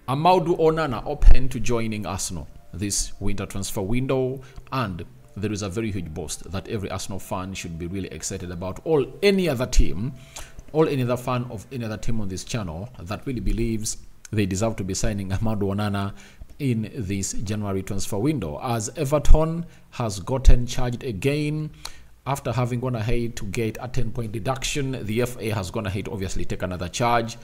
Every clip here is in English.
Amadou Onana open to joining Arsenal this winter transfer window, and there is a very huge boast that every Arsenal fan should be really excited about. Any other fan of any other team on this channel that really believes they deserve to be signing Amadou Onana in this January transfer window, as Everton has gotten charged again. After having gone ahead to get a 10-point deduction, the FA has gone ahead to obviously take another charge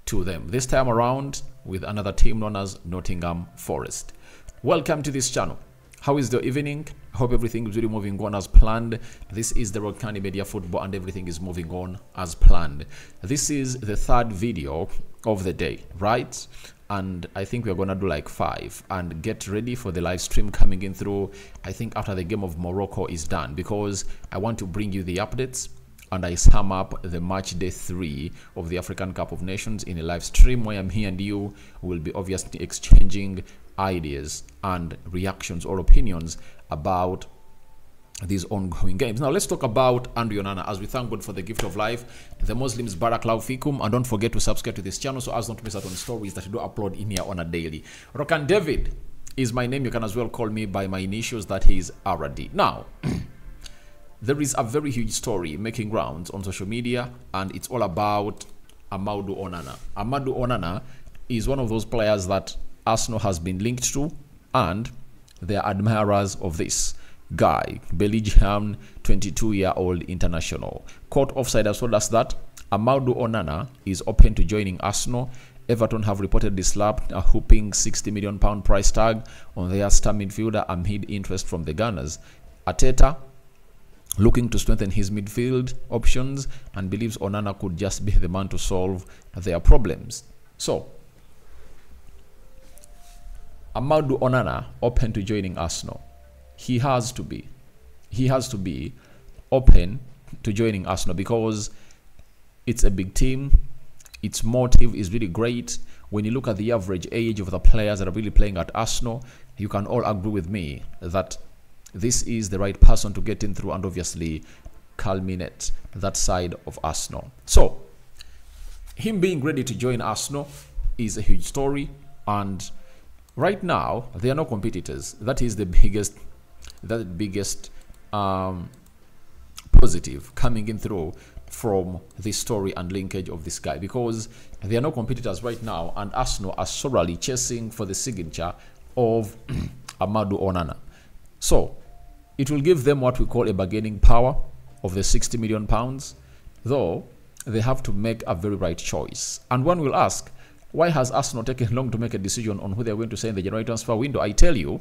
to them, this time around with another team known as Nottingham Forest. Welcome to this channel. How is the evening? I hope everything is really moving on as planned. This is the Rokani Media Football and everything is moving on as planned. This is the third video of the day, right? And I think we're gonna do like 5 and get ready for the live stream coming in through, I think after the game of Morocco is done, because I want to bring you the updates and I sum up the match day 3 of the African Cup of Nations in a live stream where I'm here and you will be obviously exchanging ideas and reactions or opinions about these ongoing games. Now let's talk about Onana, as we thank God for the gift of life. The Muslims Barakallahu Fikum, and don't forget to subscribe to this channel so as not to miss out on stories that we do upload in here on a daily. Rokani David is my name. You can as well call me by my initials, that is RD. Now there is a very huge story making rounds on social media, and it's all about Amadou Onana. Amadou Onana is one of those players that Arsenal has been linked to, and they are admirers of this guy, Belgian 22-year-old international. Court offside has told us that Amadou Onana is open to joining Arsenal. Everton have reportedly slapped a whopping £60 million price tag on their star midfielder amid interest from the Gunners. Arteta looking to strengthen his midfield options and believes Onana could just be the man to solve their problems. So, Amadou Onana open to joining Arsenal. He has to be open to joining Arsenal because it's a big team. Its motive is really great. When you look at the average age of the players that are really playing at Arsenal, you can all agree with me that this is the right person to get in through and obviously culminate that side of Arsenal. So, him being ready to join Arsenal is a huge story, and right now they are no competitors. That is the biggest positive coming in through from this story and linkage of this guy, because they are no competitors right now, and Arsenal are sorely chasing for the signature of Amadou Onana. So it will give them what we call a bargaining power of the £60 million, though they have to make a very right choice. And one will ask, why has Arsenal taken long to make a decision on who they are going to sign in the January transfer window? I tell you,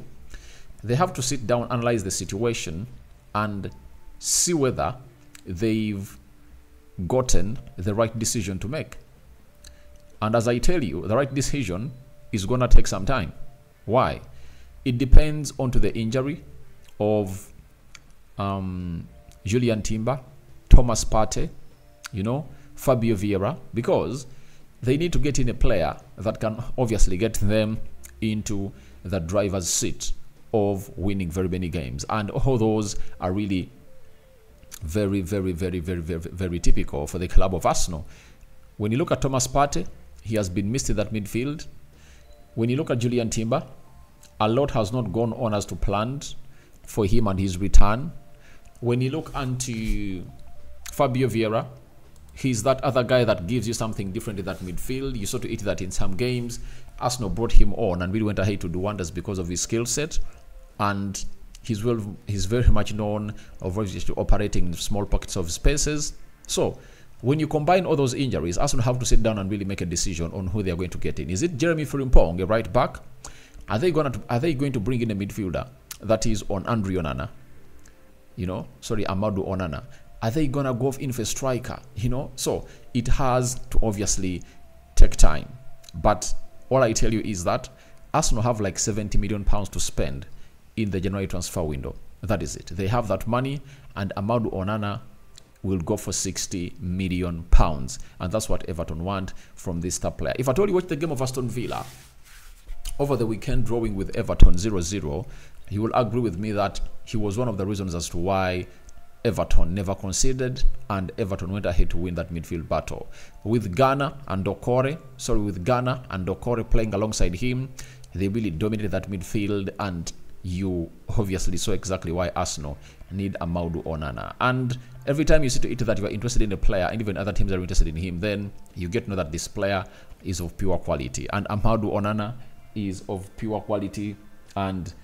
they have to sit down, analyze the situation, and see whether they've gotten the right decision to make. And as I tell you, the right decision is going to take some time. Why? It depends on the injury of Julian Timber, Thomas Partey, Fabio Vieira, because they need to get in a player that can obviously get them into the driver's seat of winning very many games. And all those are really very, very, very, very, very, very typical for the club of Arsenal. When you look at Thomas Partey, he has been missed in that midfield. When you look at Julian Timber, a lot has not gone on as to planned for him and his return. When you look into Fabio Vieira, he's that other guy that gives you something different in that midfield. You saw to it that in some games, Arsenal brought him on and really went ahead to do wonders because of his skill set. And he's very much known of obviously operating in small pockets of spaces. So when you combine all those injuries, Arsenal have to sit down and really make a decision on who they are going to get in. Is it Jeremy Frimpong, a right back? Are they going to bring in a midfielder that is on Onana? Amadou Onana. Are they gonna go in for a striker? So it has to obviously take time. But all I tell you is that Arsenal have like £70 million to spend in the January transfer window. That is it. They have that money, and Amadou Onana will go for £60 million, and that's what Everton want from this star player. If I told you watch the game of Aston Villa over the weekend, drawing with Everton 0-0, you will agree with me that he was one of the reasons as to why Everton never conceded, and Everton went ahead to win that midfield battle. With Ghana and Dokore playing alongside him, they really dominated that midfield, and you obviously saw exactly why Arsenal need Amadou Onana. And every time you see to it that you are interested in a player, and even other teams are interested in him, then you get to know that this player is of pure quality. And Amadou Onana is of pure quality, and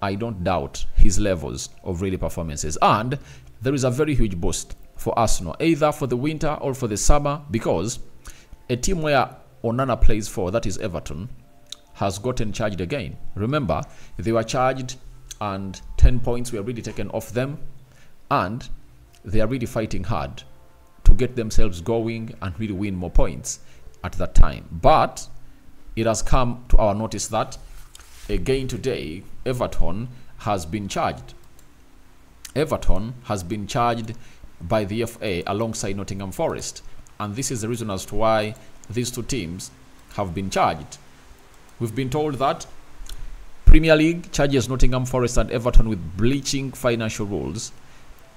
I don't doubt his levels of really performances. And there is a very huge boost for Arsenal, either for the winter or for the summer, because a team where Onana plays for, that is Everton, has gotten charged again. Remember, they were charged and 10 points were really taken off them, and they are really fighting hard to get themselves going and really win more points at that time. But it has come to our notice that again today, Everton has been charged. Everton has been charged by the FA alongside Nottingham Forest. And this is the reason as to why these two teams have been charged. We've been told that Premier League charges Nottingham Forest and Everton with breaching financial rules.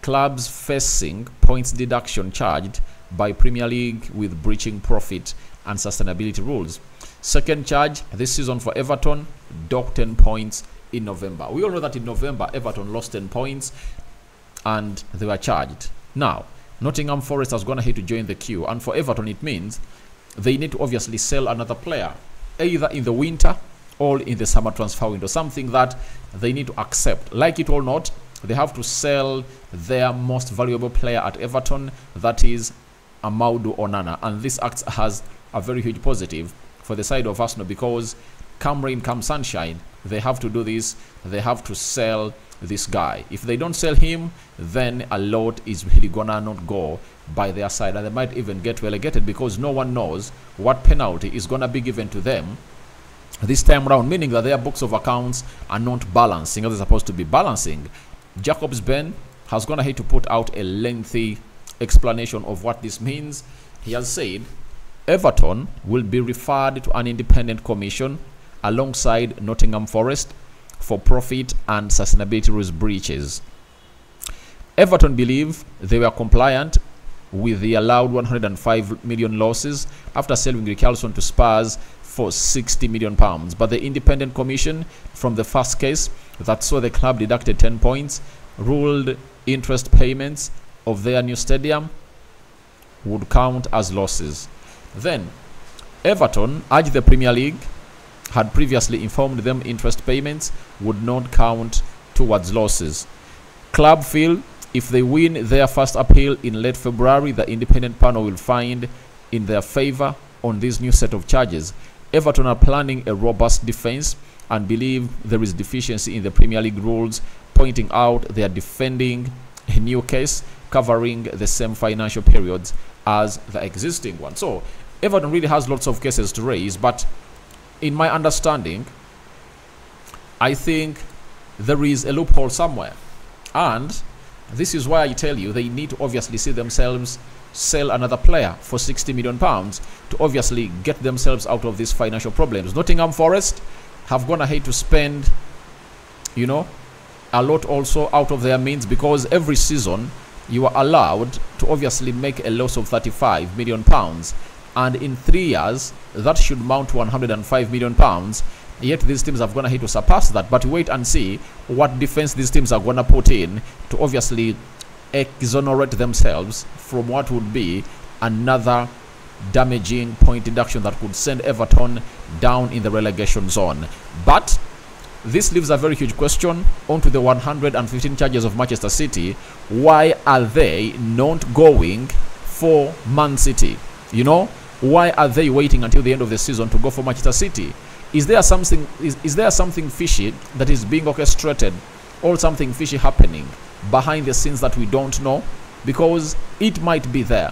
Clubs facing points deduction charged by Premier League with breaching profit and sustainability rules. Second charge this season for Everton, docked 10 points in November. We all know that in November, Everton lost 10 points and they were charged. Now, Nottingham Forest has gone ahead to join the queue, and for Everton it means they need to obviously sell another player, either in the winter or in the summer transfer window, something that they need to accept. Like it or not, they have to sell their most valuable player at Everton, that is Amadou Onana, and this acts as a very huge positive for the side of Arsenal, because come rain, come sunshine, they have to do this. They have to sell this guy. If they don't sell him, then a lot is really gonna not go by their side, and they might even get relegated, because no one knows what penalty is gonna be given to them this time around, meaning that their books of accounts are not balancing as they're supposed to be balancing. Jacobs Ben has gone ahead to put out a lengthy explanation of what this means. He has said Everton will be referred to an independent commission alongside Nottingham Forest for profit and sustainability rules breaches. Everton believe they were compliant with the allowed 105 million losses after selling Richarlison to Spurs for £60 million. But the independent commission from the first case that saw the club deducted 10 points ruled interest payments of their new stadium would count as losses. Then, Everton urged the Premier League had previously informed them interest payments would not count towards losses. Club feel if they win their first appeal in late February, the independent panel will find in their favour on this new set of charges. Everton are planning a robust defence and believe there is deficiency in the Premier League rules, pointing out they are defending a new case covering the same financial periods as the existing one. So Everton really has lots of cases to raise, but in my understanding, I think there is a loophole somewhere, and this is why I tell you they need to obviously see themselves sell another player for £60 million to obviously get themselves out of these financial problems. Nottingham Forest have gone ahead to spend, you know, a lot also out of their means, because every season you are allowed to obviously make a loss of £35 million, and in 3 years that should mount to £105 million. Yet these teams have gone ahead to surpass that. But wait and see what defense these teams are going to put in to obviously exonerate themselves from what would be another damaging point deduction that could send Everton down in the relegation zone. But this leaves a very huge question onto the 115 charges of Manchester City. Why are they not going for Man City? You know, why are they waiting until the end of the season to go for Manchester City? Is there something fishy that is being orchestrated, or something fishy happening behind the scenes that we don't know? Because it might be there.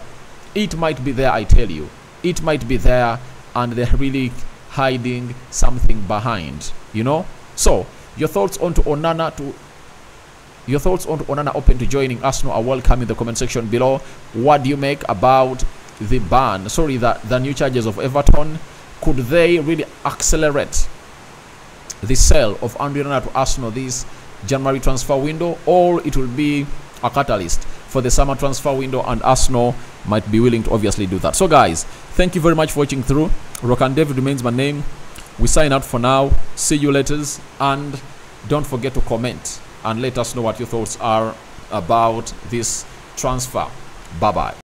It might be there, I tell you. It might be there, and they're really hiding something behind, you know? So, your thoughts on Onana open to joining Arsenal are welcome in the comment section below. What do you make about the new charges of Everton? Could they really accelerate the sale of Onana to Arsenal this January transfer window, or it will be a catalyst for the summer transfer window, and Arsenal might be willing to obviously do that. So guys, thank you very much for watching through. Rokani David remains my name. We sign out for now. See you later, and don't forget to comment and let us know what your thoughts are about this transfer. Bye bye.